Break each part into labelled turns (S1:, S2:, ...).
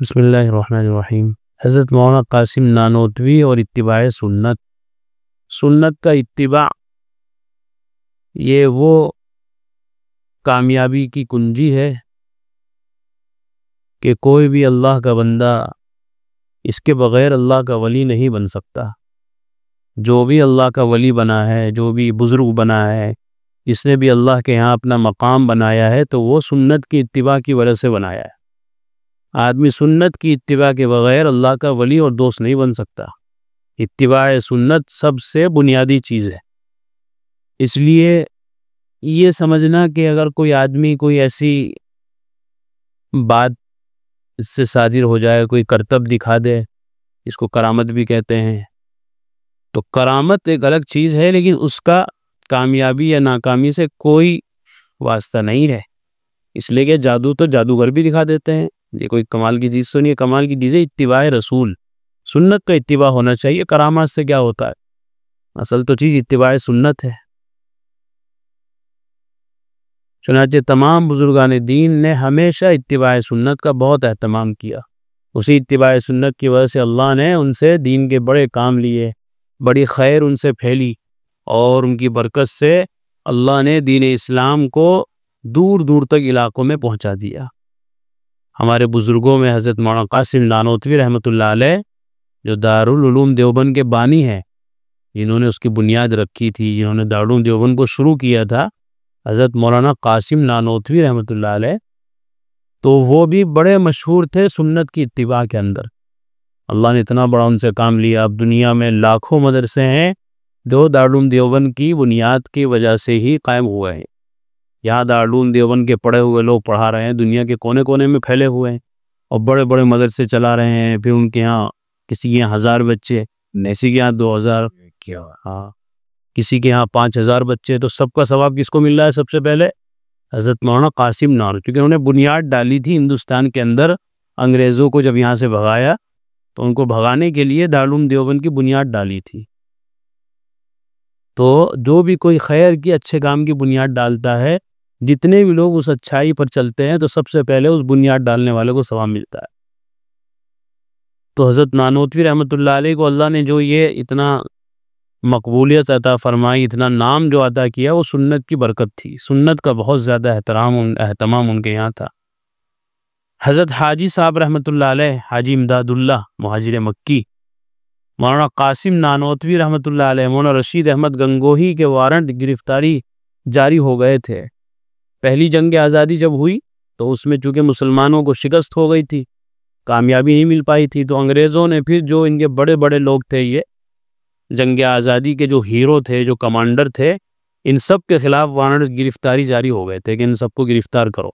S1: بسم اللہ الرحمن الرحیم۔ حضرت مولانا قاسم نانوتوی اور اتباع سنت۔ سنت کا اتباع یہ وہ کامیابی کی کنجی ہے کہ کوئی بھی اللہ کا بندہ اس کے بغیر اللہ کا ولی نہیں بن سکتا۔ جو بھی اللہ کا ولی بنا ہے، جو بھی بزرگ بنا ہے، جس نے بھی اللہ کے ہاں اپنا مقام بنایا ہے تو وہ سنت کی اتباع کی وجہ سے بنایا ہے۔ آدمی سنت کی اتباع کے بغیر اللہ کا ولی اور دوست نہیں بن سکتا۔ اتباع سنت سب سے بنیادی چیز ہے۔ اس لیے یہ سمجھنا کہ اگر کوئی آدمی کوئی ایسی بات اس سے صادر ہو جائے، کوئی کرتب دکھا دے، اس کو کرامت بھی کہتے ہیں، تو کرامت ایک الگ چیز ہے، لیکن اس کا کامیابی یا ناکامی سے کوئی واسطہ نہیں ہے۔ اس لیے کہ جادو تو جادوگر بھی دکھا دیتے ہیں، یہ کوئی کمال کی چیز تو نہیں ہے۔ کمال کی چیز ہے اتباع رسول، سنت کا اتباع ہونا چاہیے۔ کرامات سے کیا ہوتا ہے؟ اصل تو چیز اتباع سنت ہے۔ چنانچہ تمام بزرگان دین نے ہمیشہ اتباع سنت کا بہت اہتمام کیا۔ اسی اتباع سنت کی وجہ سے اللہ نے ان سے دین کے بڑے کام لیے، بڑی خیر ان سے پھیلی، اور ان کی برکت سے اللہ نے دین اسلام کو دور دور تک علاقوں میں پہنچا دیا۔ ہمارے بزرگوں میں حضرت مولانا قاسم نانوتوی رحمۃ اللہ علیہ، جو دارالعلوم دیوبند کے بانی ہیں، جنہوں نے اس کی بنیاد رکھی تھی، جنہوں نے دارالعلوم دیوبند کو شروع کیا تھا، حضرت مولانا قاسم نانوتوی رحمۃ اللہ علیہ، تو وہ بھی بڑے مشہور تھے سنت کی اتباع کے اندر۔ اللہ نے اتنا بڑا ان سے کام لیا۔ اب دنیا میں لاکھوں مدرسے ہیں جو دارالعلوم دیوبند کی بنیاد کی وجہ سے ہی قائم ہوئے ہیں۔ یہاں دارالعلوم دیوبند کے پڑھے ہوئے لوگ پڑھا رہے ہیں، دنیا کے کونے کونے میں پھیلے ہوئے ہیں، اور بڑے بڑے مدرسے چلا رہے ہیں۔ پھر ان کے ہاں کسی کے ہاں 1000 بچے، کسی کے ہاں 2000، کسی کے ہاں 5000 بچے، تو سب کا ثواب کس کو مل رہا ہے؟ سب سے پہلے حضرت مولانا قاسم نانوتوی، کیونکہ انہوں نے بنیاد ڈالی تھی ہندوستان کے اندر۔ انگریزوں کو جب یہاں سے بھگایا تو ان کو بھگانے کے لیے دارالعلوم دیوبند کی بنیاد ڈالی تھی۔ تو جو بھی کوئی خیر کی اچھے کام کی بنیاد ڈالتا ہے، جتنے بھی لوگ اس اچھائی پر چلتے ہیں، تو سب سے پہلے اس بنیاد ڈالنے والے کو ثواب ملتا ہے۔ تو حضرت نانوتوی رحمۃ اللہ علیہ کو اللہ نے جو یہ اتنا مقبولیت عطا فرمائی، اتنا نام جو عطا کیا، وہ سنت کی برکت تھی۔ سنت کا بہت زیادہ اہتمام ان کے یہاں تھا۔ حضرت حاجی صاحب رحمۃ اللہ علیہ، حاجی امداد اللہ مہاجر مکی، مولانا قاسم نانوتوی رحمۃ اللہ علیہ، مولانا رشید احمد گنگوہی کے وارنٹ گرفتاری جاری ہو گئے تھے۔ پہلی جنگ آزادی جب ہوئی تو اس میں چونکہ مسلمانوں کو شکست ہو گئی تھی، کامیابی نہیں مل پائی تھی، تو انگریزوں نے پھر جو ان کے بڑے بڑے لوگ تھے، یہ جنگ آزادی کے جو ہیرو تھے، جو کمانڈر تھے، ان سب کے خلاف وارنٹ گرفتاری جاری ہو گئے تھے کہ ان سب کو گرفتار کرو۔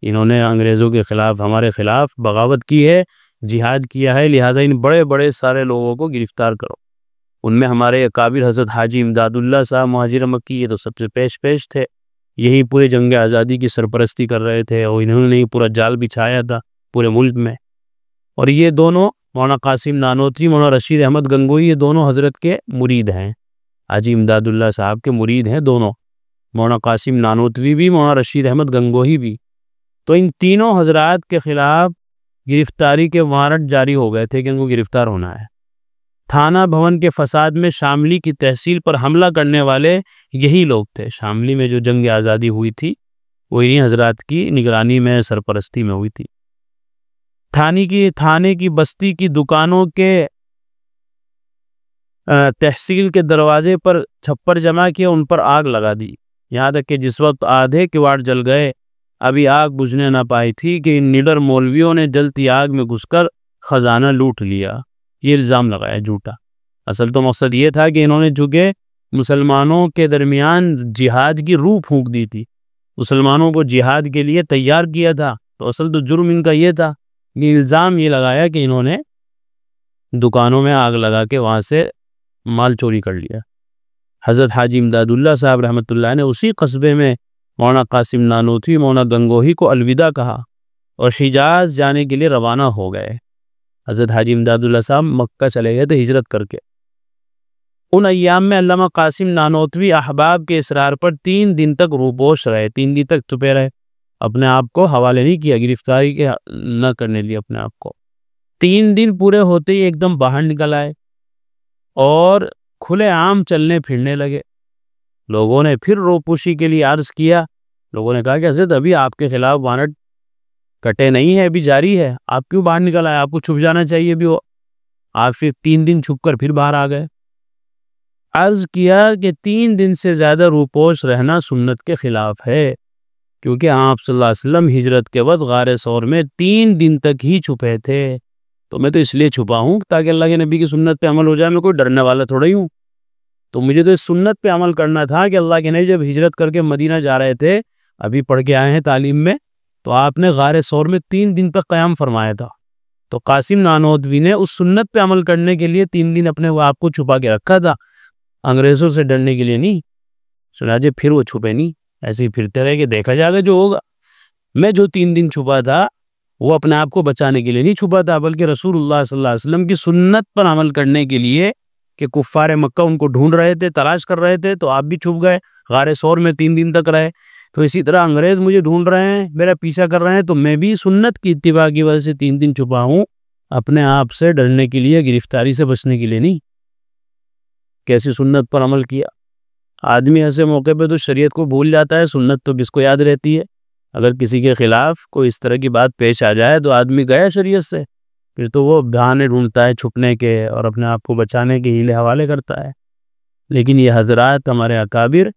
S1: انہوں نے انگریزوں کے خلاف، ہمارے خلاف بغاوت کی ہے، جہاد کیا ہے، لہٰذا ان بڑے بڑے سارے لوگوں کو گرفتار کرو۔ ان میں ہمارے اکابر حضرت حاجی امداد اللہ صاحب مہاجر مکی، یہ تو سب سے پیش تھے، یہی پورے جنگ آزادی کی سرپرستی کر رہے تھے، اور انہوں نے پورا جال بچھایا تھا پورے ملک میں۔ اور یہ دونوں مولانا قاسم نانوتوی، مولانا رشید احمد گنگوہی، یہ دونوں حضرت کے مرید ہیں، حاجی امداد اللہ صاحب کے مرید ہیں دونوں، مولانا قاسم نانوتوی بھی، مولانا رشید احمد گنگوہی بھی۔ تو ان تینوں حضرات کے خلاف گرفتاری کے وارنٹ جاری ہو گئے تھے کہ ان کو گرفتار ہونا ہے۔ تھانہ بھون کے فساد میں شاملی کی تحصیل پر حملہ کرنے والے یہی لوگ تھے۔ شاملی میں جو جنگ آزادی ہوئی تھی، وہ انہی حضرات کی نگرانی میں، سرپرستی میں ہوئی تھی۔ تھانے کی بستی کی دکانوں کے تحصیل کے دروازے پر چھپر جمع کیا، ان پر آگ لگا دی، یہاں تک کہ جس وقت آدھے کواڑ جل گئے، ابھی آگ بجھنے نہ پائی تھی کہ ان نڈر مولویوں نے جلتی آگ میں گھس کر خزانہ لوٹ لیا۔ یہ الزام لگایا جھوٹا۔ اصل تو مقصد یہ تھا کہ انہوں نے چونکہ مسلمانوں کے درمیان جہاد کی روح پھونک دی تھی، مسلمانوں کو جہاد کے لیے تیار کیا تھا، تو اصل تو جرم ان کا یہ تھا۔ یہ الزام یہ لگایا کہ انہوں نے دکانوں میں آگ لگا کے وہاں سے مال چوری کر لیا۔ حضرت حاجی امداد اللہ صاحب رحمۃ اللہ نے اسی قصبے میں مولانا قاسم نانوتوی، مولانا گنگوہی کو الوداع کہا اور حجاز جانے کے لیے روانہ ہو گئے۔ حضرت حاجی امداد اللہ صاحب مکہ چلے گئے تھے ہجرت کر کے۔ ان ایام میں علامہ قاسم نانوتوی احباب کے اصرار پر 3 دن تک روپوش رہے، 3 دن تک چھپے رہے، اپنے آپ کو حوالے نہیں کیا، گرفتاری کے نہ کرنے لیے اپنے آپ کو۔ 3 دن پورے ہوتے ہی ایک دم باہر نکل آئے اور کھلے عام چلنے پھرنے لگے۔ لوگوں نے پھر روپوشی کے لیے عرض کیا، لوگوں نے کہا کہ حضرت ابھی آپ کے خلاف وارنٹ کٹے نہیں ہے، ابھی جاری ہے، آپ کیوں باہر نکل آئے؟ آپ کو چھپ جانا چاہیے بھی ہو۔ آپ پھر 3 دن چھپ کر پھر باہر آ گئے۔ عرض کیا کہ 3 دن سے زیادہ روپوش رہنا سنت کے خلاف ہے، کیونکہ آپ صلی اللہ علیہ وسلم ہجرت کے وقت غار ثور میں 3 دن تک ہی چھپے تھے۔ تو میں تو اس لیے چھپا ہوں تاکہ اللہ کے نبی کی سنت پہ عمل ہو جائے، میں کوئی ڈرنے والا تھوڑا ہی ہوں۔ تو مجھے تو اس سنت پہ عمل کرنا تھا کہ اللہ کے نبی جب ہجرت کر کے مدینہ جا رہے تھے، ابھی پڑھ کے آئے ہیں تعلیم میں، تو آپ نے غار ثور میں 3 دن تک قیام فرمایا تھا۔ تو قاسم نانوتوی نے اس سنت پہ عمل کرنے کے لیے 3 دن اپنے آپ کو چھپا کے رکھا تھا، انگریزوں سے ڈرنے کے لیے نہیں۔ چنانچہ پھر وہ چھپے نہیں، ایسے ہی پھرتے رہے کہ دیکھا جائے گا جو ہوگا۔ میں جو 3 دن چھپا تھا وہ اپنے آپ کو بچانے کے لیے نہیں چھپا تھا، بلکہ رسول اللہ صلی اللہ علیہ وسلم کی سنت پر عمل کرنے کے لیے، کہ کفار مکہ ان کو ڈھونڈ رہے تھے، تلاش کر رہے تھے، تو آپ بھی چھپ گئے، غار ثور میں 3 دن تک رہے۔ تو اسی طرح انگریز مجھے ڈھونڈ رہے ہیں، میرا پیچھا کر رہے ہیں، تو میں بھی سنت کی اتباع کی وجہ سے 3 دن چھپا ہوں، اپنے آپ سے ڈرنے کے لیے، گرفتاری سے بچنے کے لیے نہیں۔ کیسی سنت پر عمل کیا؟ آدمی ایسے موقع پہ تو شریعت کو بھول جاتا ہے، سنت تو کس کو یاد رہتی ہے؟ اگر کسی کے خلاف کوئی اس طرح کی بات پیش آ جائے تو آدمی گیا شریعت سے، پھر تو وہ بہانے ڈھونڈتا ہے چھپنے کے اور اپنے آپ کو بچانے کے ہیلے حوالے کرتا ہے۔ لیکن یہ حضرات ہمارے اکابر،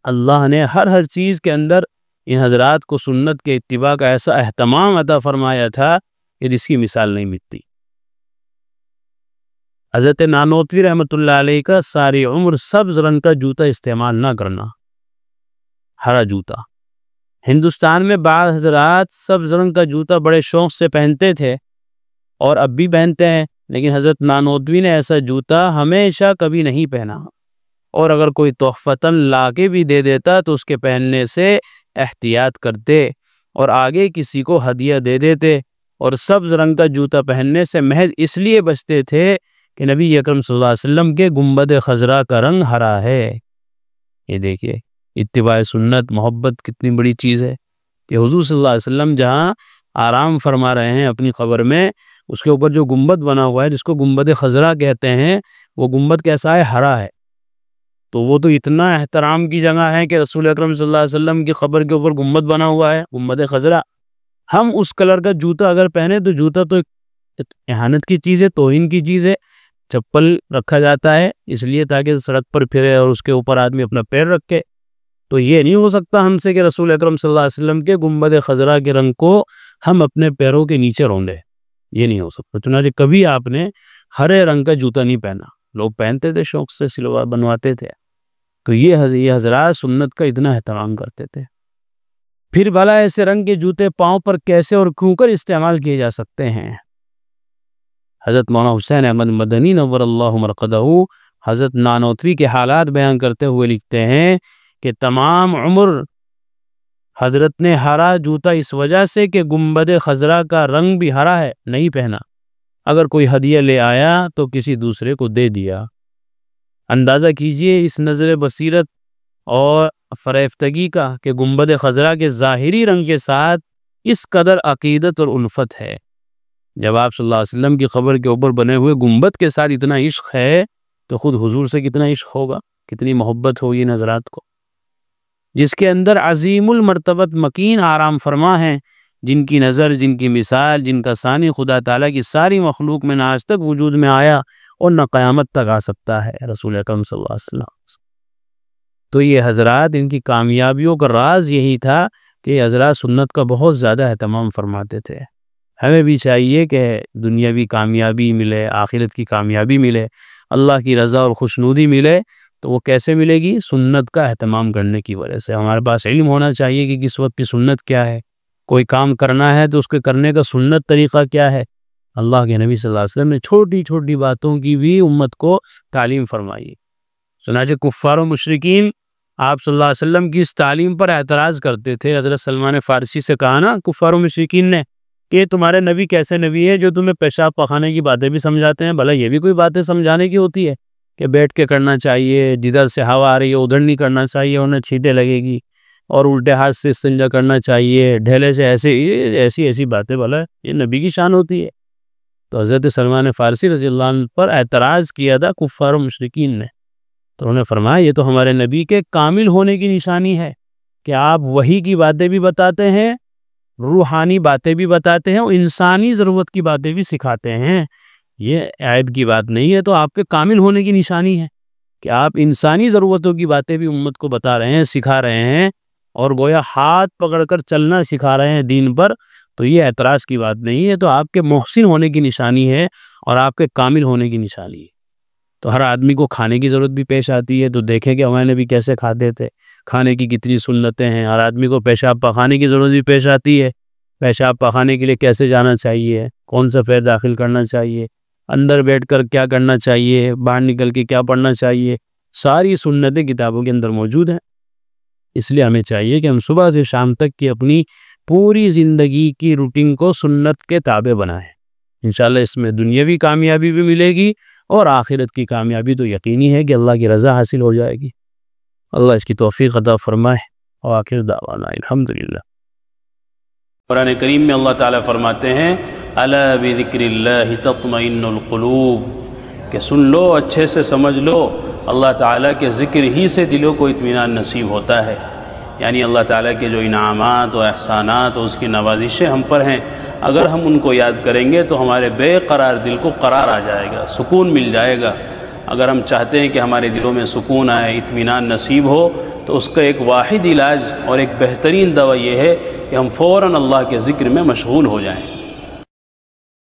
S1: اللہ نے ہر چیز کے اندر ان حضرات کو سنت کے اتباع کا ایسا اہتمام عطا فرمایا تھا کہ جس کی مثال نہیں ملتی۔ حضرت نانوتوی رحمۃ اللہ علیہ کا ساری عمر سبز رنگ کا جوتا استعمال نہ کرنا، ہرا جوتا۔ ہندوستان میں بعض حضرات سبز رنگ کا جوتا بڑے شوق سے پہنتے تھے اور اب بھی پہنتے ہیں، لیکن حضرت نانوتوی نے ایسا جوتا ہمیشہ کبھی نہیں پہنا، اور اگر کوئی تحفتاً لا کے بھی دے دیتا تو اس کے پہننے سے احتیاط کرتے اور آگے کسی کو ہدیہ دے دیتے، اور سبز رنگ کا جوتا پہننے سے محض اس لیے بچتے تھے کہ نبی اکرم صلی اللہ علیہ وسلم کے گنبد خضرا کا رنگ ہرا ہے۔ یہ دیکھیے اتباع سنت، محبت کتنی بڑی چیز ہے کہ حضور صلی اللہ علیہ وسلم جہاں آرام فرما رہے ہیں اپنی قبر میں، اس کے اوپر جو گنبد بنا ہوا ہے جس کو گنبد خضرا کہتے ہیں، وہ گنبد کیسا ہے؟ ہرا ہے۔ تو وہ تو اتنا احترام کی جگہ ہے کہ رسول اکرم صلی اللہ علیہ وسلم کی قبر کے اوپر گنبد بنا ہوا ہے، گنبد خضرا۔ ہم اس کلر کا جوتا اگر پہنے تو جوتا تو اہانت کی چیز ہے، توہین کی چیز ہے۔ چپل رکھا جاتا ہے اس لیے تاکہ سڑک پر پھرے اور اس کے اوپر آدمی اپنا پیر رکھے، تو یہ نہیں ہو سکتا ہم سے کہ رسول اکرم صلی اللہ علیہ وسلم کے گنبد خضرا کے رنگ کو ہم اپنے پیروں کے نیچے روندے، یہ نہیں ہو سکتا۔ چنانچہ کبھی آپ نے ہرے رنگ کا جوتا نہیں پہنا، لوگ پہنتے تھے، شوق سے سلوا بنواتے تھے۔ تو یہ حضرات سنت کا اتنا احترام کرتے تھے۔ پھر بھلا ایسے رنگ کے جوتے پاؤں پر کیسے اور کیوں کر استعمال کیے جا سکتے ہیں؟ حضرت مولانا حسین احمد مدنی نور اللہ مرقدہ حضرت نانوتوی کے حالات بیان کرتے ہوئے لکھتے ہیں کہ تمام عمر حضرت نے ہرا جوتا اس وجہ سے کہ گنبد خضرا کا رنگ بھی ہرا ہے نہیں پہنا، اگر کوئی ہدیہ لے آیا تو کسی دوسرے کو دے دیا۔ اندازہ کیجئے اس نظر بصیرت اور فریفتگی کا کہ گنبد خضرا کے ظاہری رنگ کے ساتھ اس قدر عقیدت اور الفت ہے۔ جب آپ صلی اللہ علیہ وسلم کی قبر کے اوپر بنے ہوئے گنبد کے ساتھ اتنا عشق ہے تو خود حضور سے کتنا عشق ہوگا، کتنی محبت ہوگی ان حضرات کو، جس کے اندر عظیم المرتبت مکین آرام فرما ہیں، جن کی نظر، جن کی مثال، جن کا ثانی خدا تعالیٰ کی ساری مخلوق میں نہ آج تک وجود میں آیا اور نہ قیامت تک آ سکتا ہے، رسول اکرم صلی اللہ علیہ وسلم۔ تو یہ حضرات، ان کی کامیابیوں کا راز یہی تھا کہ یہ حضرات سنت کا بہت زیادہ اہتمام فرماتے تھے۔ ہمیں بھی چاہیے کہ دنیاوی کامیابی ملے، آخرت کی کامیابی ملے، اللہ کی رضا اور خوشنودی ملے، تو وہ کیسے ملے گی؟ سنت کا اہتمام کرنے کی وجہ سے۔ ہمارے پاس علم ہونا چاہیے کہ کس وقت کی سنت کیا ہے، کوئی کام کرنا ہے تو اس کے کرنے کا سنت طریقہ کیا ہے۔ اللہ کے نبی صلی اللہ علیہ وسلم نے چھوٹی چھوٹی باتوں کی بھی امت کو تعلیم فرمائی۔ چنانچہ کفار و مشرکین آپ صلی اللہ علیہ وسلم کی اس تعلیم پر اعتراض کرتے تھے۔ حضرت سلمان فارسی سے کہا نا کفار و مشرکین نے کہ تمہارے نبی کیسے نبی ہے جو تمہیں پیشاب پخانے کی باتیں بھی سمجھاتے ہیں؟ بھلا یہ بھی کوئی باتیں سمجھانے کی ہوتی ہے کہ بیٹھ کے کرنا چاہیے، جدھر سے ہوا آ رہی ہے ادھر نہیں کرنا چاہیے ورنہ چھینٹیں لگے گی، اور الٹے ہاتھ سے استنجا کرنا چاہیے، ڈھیلے سے ایسی باتیں، بھلا یہ نبی کی شان ہوتی ہے؟ تو حضرت سلمان فارسی رضی اللہ عنہ پر اعتراض کیا تھا کفار و مشرکین نے، تو انہوں نے فرمایا یہ تو ہمارے نبی کے کامل ہونے کی نشانی ہے کہ آپ وحی کی باتیں بھی بتاتے ہیں، روحانی باتیں بھی بتاتے ہیں، اور انسانی ضرورت کی باتیں بھی سکھاتے ہیں، یہ عیب کی بات نہیں ہے، تو آپ کے کامل ہونے کی نشانی ہے کہ آپ انسانی ضرورتوں کی باتیں بھی امت کو بتا رہے ہیں، سکھا رہے ہیں، اور گویا ہاتھ پکڑ کر چلنا سکھا رہے ہیں دین پر، تو یہ اعتراض کی بات نہیں ہے، تو آپ کے محسن ہونے کی نشانی ہے اور آپ کے کامل ہونے کی نشانی ہے۔ تو ہر آدمی کو کھانے کی ضرورت بھی پیش آتی ہے، تو دیکھیں کہ ہمارے نبی کیسے کھاتے تھے، کھانے کی کتنی سنتیں ہیں۔ ہر آدمی کو پیشاب پخانے کی ضرورت بھی پیش آتی ہے، پیشاب پخانے کے لیے کیسے جانا چاہیے، کون سا پیر داخل کرنا چاہیے، اندر بیٹھ کر کیا کرنا چاہیے، باہر نکل کے کیا پڑھنا چاہیے، ساری سنتیں کتابوں کے اندر موجود ہیں۔ اس لیے ہمیں چاہیے کہ ہم صبح سے شام تک کی اپنی پوری زندگی کی روٹین کو سنت کے تابع بنائیں۔ انشاءاللہ اس میں دنیاوی کامیابی بھی ملے گی، اور آخرت کی کامیابی تو یقینی ہے کہ اللہ کی رضا حاصل ہو جائے گی۔ اللہ اس کی توفیق عطا فرمائے، اور آخر دعوانا الحمدللہ۔ قرآن کریم میں اللہ تعالیٰ فرماتے ہیں الا بذکر اللہ تطمئن القلوب، کہ سن لو، اچھے سے سمجھ لو، اللہ تعالیٰ کے ذکر ہی سے دلوں کو اطمینان نصیب ہوتا ہے۔ یعنی اللہ تعالیٰ کے جو انعامات و احسانات اور اس کی نوازشیں ہم پر ہیں، اگر ہم ان کو یاد کریں گے تو ہمارے بے قرار دل کو قرار آ جائے گا، سکون مل جائے گا۔ اگر ہم چاہتے ہیں کہ ہمارے دلوں میں سکون آئے، اطمینان نصیب ہو، تو اس کا ایک واحد علاج اور ایک بہترین دوا یہ ہے کہ ہم فوراً اللہ کے ذکر میں مشغول ہو جائیں۔